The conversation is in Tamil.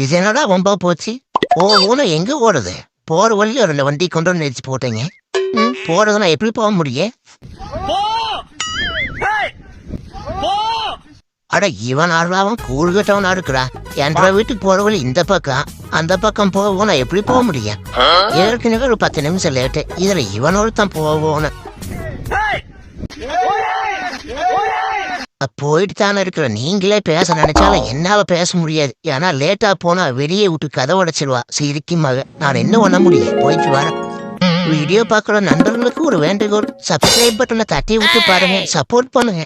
இது என்னடா வம்பா போச்சு? ஊனம் எங்க ஓடுது? போற வழியில 2 வண்டி கொண்டு வந்து நிறுத்தி போட்டீங்க. போறதுனா எப்படி போக முடியும்? அட இவன் ஆடுறாவன் கூறுகட்டவனா இருக்கிறா. என்ற வீட்டுக்கு போற வழி இந்த பக்கம், அந்த பக்கம் போவோம் எப்படி போக முடியும்? ஏற்கனவே ஒரு 10 நிமிஷம் லேட்டு, இதுல இவனோடு தான் போவோன்னு போயிட்டு தானே இருக்கிற. நீங்களே பேச நினைச்சாலும் என்னால பேச முடியாது. ஏன்னா லேட்டா போனா வெளியே விட்டு கதை உடைச்சிடுவா சிரிக்கும் மக. நான் என்ன பண்ண முடியும்? போயிட்டு வரேன். வீடியோ பார்க்குற நண்பர்களுக்கு ஒரு வேண்டுகோள், சப்ஸ்கிரைப் பட்டனை தட்டி விட்டு பாருங்க, சப்போர்ட் பண்ணுங்க.